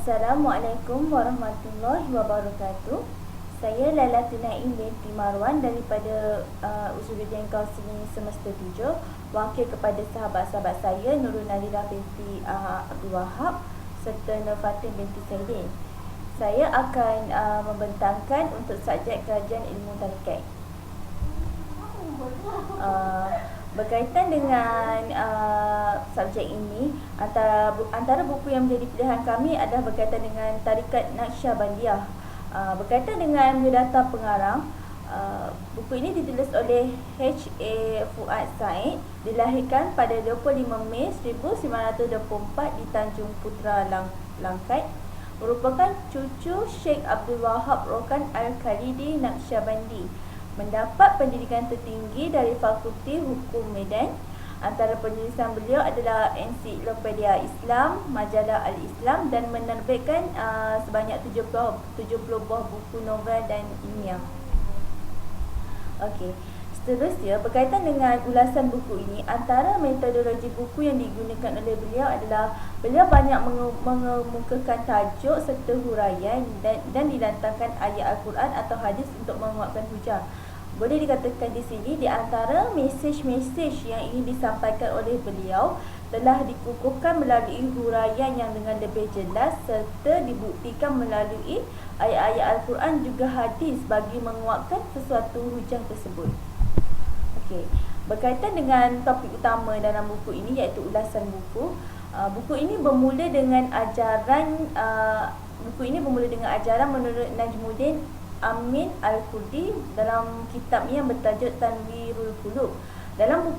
Assalamualaikum warahmatullahi wabarakatuh. Saya Lailatul Naim binti Marwan daripada Usuluddin Kaunseling Semesta 7, wakil kepada sahabat-sahabat saya Nurul Nadira binti Abdul Wahab serta Nur Fatin binti Saidin. Saya akan membentangkan untuk subjek kajian ilmu tarikat. Berkaitan dengan subjek ini, antara buku yang menjadi pilihan kami adalah berkaitan dengan Tarikat Naqsyabandiyah. Berkaitan dengan biodata pengarang, buku ini ditulis oleh H.A. Fuad Said, dilahirkan pada 25 Mei 1924 di Tanjung Putra, Langkat. Merupakan cucu Sheikh Abdul Wahab Rokan Al-Khalidi Naqsyabandi. Mendapat pendidikan tertinggi dari Fakulti Hukum Medan. Antara penulisan beliau adalah Ensiklopedia Islam, Majalah Al-Islam, dan menerbitkan sebanyak 70 buah buku novel dan ilmiah. Okey. Seterusnya, berkaitan dengan ulasan buku ini, antara metodologi buku yang digunakan oleh beliau adalah beliau banyak mengemukakan tajuk serta huraian dan didatangkan ayat Al-Quran atau hadis untuk menguatkan hujah. Boleh dikatakan di sini, di antara mesej-mesej yang ingin disampaikan oleh beliau telah dikukuhkan melalui huraian yang dengan lebih jelas serta dibuktikan melalui ayat-ayat Al-Quran juga hadis bagi menguatkan sesuatu hujah tersebut. Okey, berkaitan dengan topik utama dalam buku ini iaitu ulasan buku. Buku ini bermula dengan ajaran menurut Najmuddin Amin Al-Kurdi dalam kitabnya yang bertajuk Tanwirul Qulub. Dalam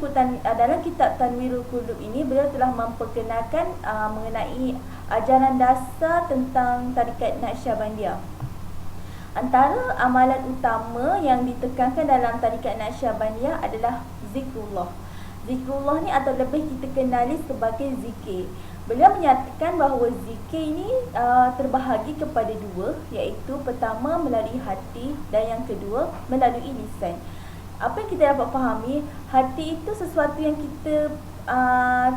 kitab Tanwirul Qulub ini, beliau telah memperkenalkan mengenai ajaran dasar tentang Tarikat Naqsyabandiyah. Antara amalan utama yang ditekankan dalam Tarikat Naqsyabandiyah adalah zikrullah. Zikrullah ni atau lebih kita kenali sebagai zikir. Beliau menyatakan bahawa zikir ini terbahagi kepada dua, iaitu pertama melalui hati dan yang kedua melalui lisan. Apa yang kita dapat fahami, hati itu sesuatu yang kita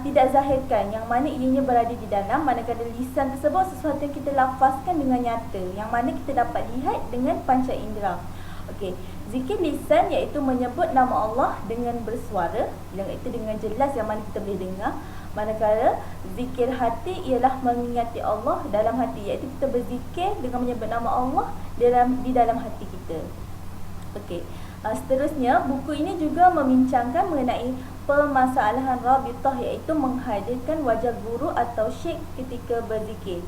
tidak zahirkan, yang mana ianya berada di dalam, manakala lisan tersebut sesuatu yang kita lafazkan dengan nyata, yang mana kita dapat lihat dengan panca indera. Okey, zikir lisan iaitu menyebut nama Allah dengan bersuara, iaitu dengan jelas yang mana kita boleh dengar. Manakala zikir hati ialah mengingati Allah dalam hati, iaitu kita berzikir dengan menyebut nama Allah di dalam hati kita. Okey. Seterusnya, buku ini juga membincangkan mengenai permasalahan rabitah, iaitu menghadirkan wajah guru atau syekh ketika berzikir.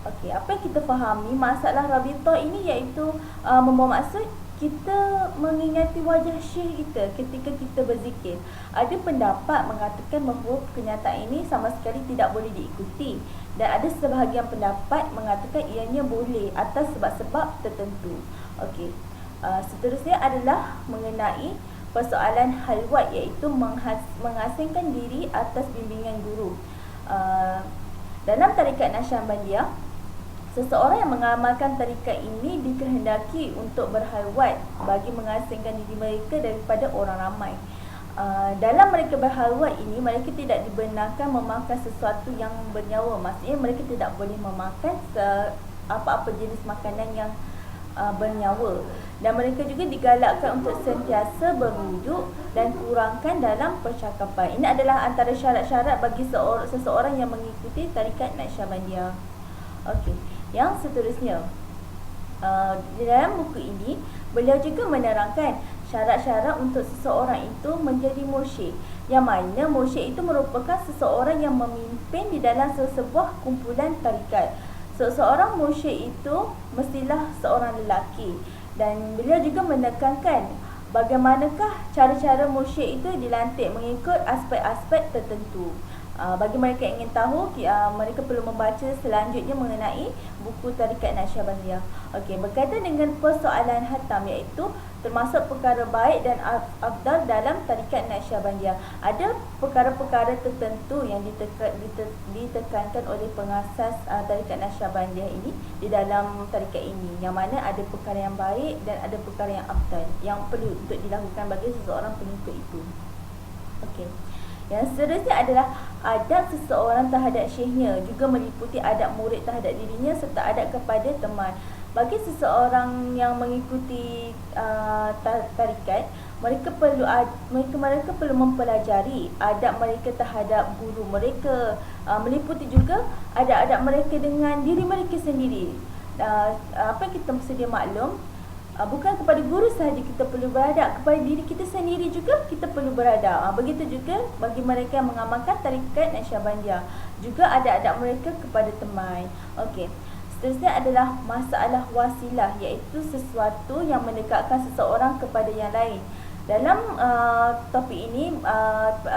Okey, apa yang kita fahami masalah rabitah ini iaitu membawa maksud kita mengingati wajah syekh kita ketika kita berzikir. Ada pendapat mengatakan bahawa kenyataan ini sama sekali tidak boleh diikuti, dan ada sebahagian pendapat mengatakan ianya boleh atas sebab-sebab tertentu. Okey. Seterusnya adalah mengenai persoalan halwat, iaitu mengasingkan diri atas bimbingan guru. Dalam Tarikat Naqsyabandiyah, seseorang yang mengamalkan tarikat ini dikehendaki untuk berhalwat bagi mengasingkan diri mereka daripada orang ramai. Dalam mereka berhalwat ini, mereka tidak dibenarkan memakan sesuatu yang bernyawa. Maksudnya mereka tidak boleh memakan apa-apa jenis makanan yang bernyawa. Dan mereka juga digalakkan untuk sentiasa berwuduk dan kurangkan dalam percakapan. Ini adalah antara syarat-syarat bagi seseorang yang mengikuti Tarikat Naqsyabandiyah. Okey, yang seterusnya, di dalam buku ini beliau juga menerangkan syarat-syarat untuk seseorang itu menjadi mursyid, yang mana mursyid itu merupakan seseorang yang memimpin di dalam sebuah kumpulan tarikat. Seseorang mursyid itu mestilah seorang lelaki, dan beliau juga menekankan bagaimanakah cara-cara mursyid itu dilantik mengikut aspek-aspek tertentu. Bagi mereka yang ingin tahu, mereka perlu membaca selanjutnya mengenai buku Tarikat Naqsyabandiyah. Okey, berkaitan dengan persoalan hatam, iaitu termasuk perkara baik dan afdal dalam Tarikat Naqsyabandiyah. Ada perkara-perkara tertentu yang ditekankan oleh pengasas Tarikat Naqsyabandiyah ini di dalam tarikat ini, yang mana ada perkara yang baik dan ada perkara yang afdal yang perlu untuk dilakukan bagi seseorang pengikut itu. Okey. Yang seterusnya adalah adab seseorang terhadap syekhnya, juga meliputi adab murid terhadap dirinya serta adab kepada teman. Bagi seseorang yang mengikuti tarikat, mereka perlu mempelajari adab mereka terhadap guru mereka, meliputi juga adab-adab mereka dengan diri mereka sendiri. Apa yang kita sedia maklum, bukan kepada guru sahaja kita perlu beradab, kepada diri kita sendiri juga kita perlu beradab. Begitu juga bagi mereka yang mengamalkan tarikat Naqsyabandiyah, juga adab-adab mereka kepada teman. Okey. Seterusnya adalah masalah wasilah, iaitu sesuatu yang mendekatkan seseorang kepada yang lain. Dalam topik ini,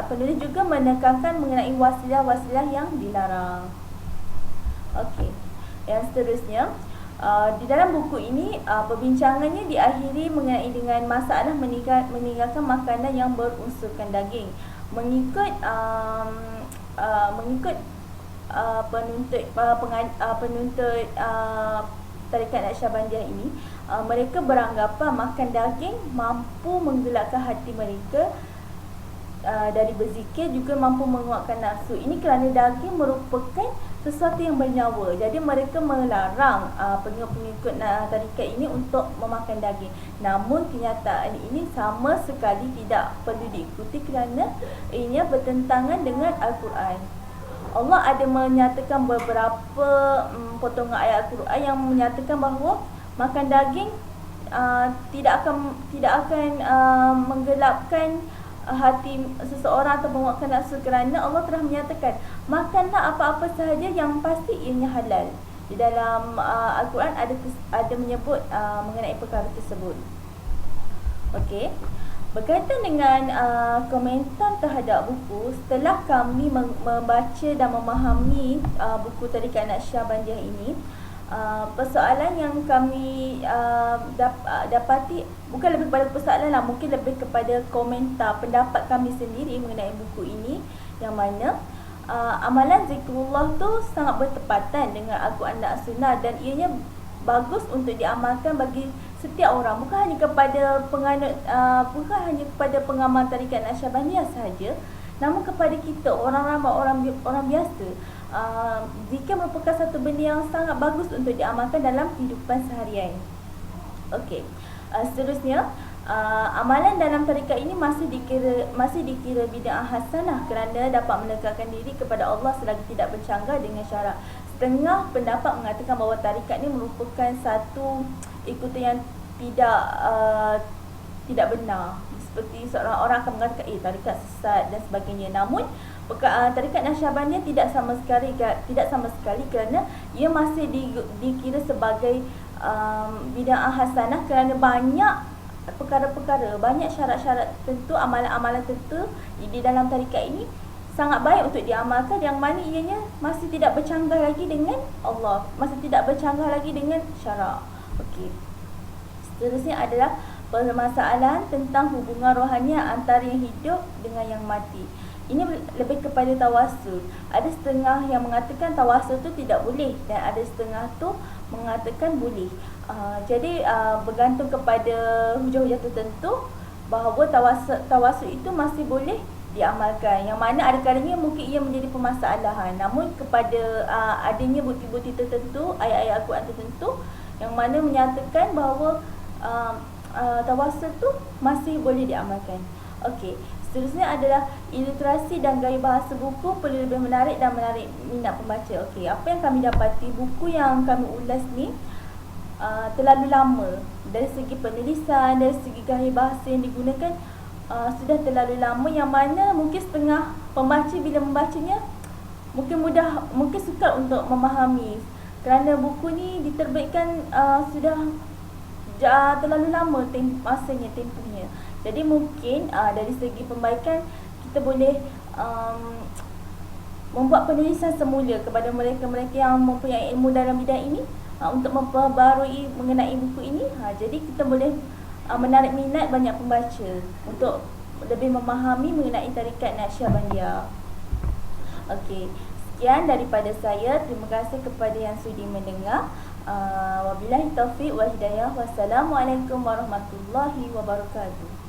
penulis juga menekankan mengenai wasilah-wasilah yang dilarang. Okey. Yang seterusnya, di dalam buku ini, perbincangannya diakhiri mengenai dengan masalah meninggalkan makanan yang berunsurkan daging. Mengikut penuntut tarikat Naqsyabandiyah ini, mereka beranggapan makan daging mampu menggelakkan hati mereka dari berzikir, juga mampu menguatkan nafsu. Ini kerana daging merupakan sesuatu yang bernyawa. Jadi mereka melarang pengikut tarikat ini untuk memakan daging. Namun kenyataan ini sama sekali tidak perlu diikuti kerana ianya bertentangan dengan Al-Quran. Allah ada menyatakan beberapa potongan ayat Al-Quran yang menyatakan bahawa makan daging tidak akan menggelapkan hati seseorang atau menguatkan nafsu, kerana Allah telah menyatakan makanlah apa-apa sahaja yang pasti ianya halal. Di dalam Al-Quran ada menyebut mengenai perkara tersebut. Okey. Berkaitan dengan komentar terhadap buku, setelah kami membaca dan memahami buku tarikat Naqsyabandiyah ini, persoalan yang kami dapati bukan lebih kepada persoalan lah, mungkin lebih kepada komentar pendapat kami sendiri mengenai buku ini, yang mana amalan zikrullah tu sangat bertepatan dengan Al-Quran dan As-Sunnah, dan ianya bagus untuk diamalkan bagi setiap orang, bukan hanya kepada penganut, bukan hanya kepada pengamal tarikat Naqsyabandiyah sahaja, namun kepada kita orang ramai, orang biasa. Zikir merupakan satu benda yang sangat bagus untuk diamalkan dalam kehidupan seharian. Okey. Seterusnya, amalan dalam tarikat ini masih dikira bid'ah hasanah kerana dapat mendekatkan diri kepada Allah selagi tidak bercanggah dengan syarak. Setengah pendapat mengatakan bahawa tarikat ini merupakan satu ikutan yang tidak benar. Seperti seorang orang akan mengatakan tarikat sesat dan sebagainya. Namun tarikat Naqsyabandiyah tidak sama sekali kerana ia masih dikira sebagai bid'ah hasanah kerana banyak perkara-perkara, banyak syarat-syarat tertentu, amalan-amalan tertentu di dalam tarikat ini sangat baik untuk diamalkan, yang mana ianya masih tidak bercanggah lagi dengan Allah, masih tidak bercanggah lagi dengan syarak. Okey. Seterusnya adalah permasalahan tentang hubungan rohani antara yang hidup dengan yang mati. Ini lebih kepada tawasul. Ada setengah yang mengatakan tawasul tu tidak boleh, dan ada setengah tu mengatakan boleh. Jadi bergantung kepada hujah-hujah tertentu bahawa tawasul itu masih boleh diamalkan, yang mana ada kalanya mungkin ia menjadi permasalahan. Namun kepada adanya bukti-bukti tertentu, ayat-ayat Al-Quran tertentu yang mana menyatakan bahawa tawasul tu masih boleh diamalkan. Okey. Seterusnya adalah ilustrasi dan gaya bahasa buku perlu lebih menarik dan menarik minat pembaca. Okey, apa yang kami dapati, buku yang kami ulas ni terlalu lama. Dari segi penulisan, dari segi gaya bahasa yang digunakan sudah terlalu lama, yang mana mungkin setengah pembaca bila membacanya mungkin sukar untuk memahami, kerana buku ni diterbitkan sudah terlalu lama tempohnya. Jadi mungkin dari segi pembaikan kita boleh membuat penulisan semula kepada mereka-mereka yang mempunyai ilmu dalam bidang ini untuk memperbarui mengenai buku ini. Jadi kita boleh menarik minat banyak pembaca untuk lebih memahami mengenai tarikat Naqsyabandiyah. Okey, sekian daripada saya. Terima kasih kepada yang sudi mendengar. Wabillahi taufiq wal hidayah. Wassalamualaikum warahmatullahi wabarakatuh.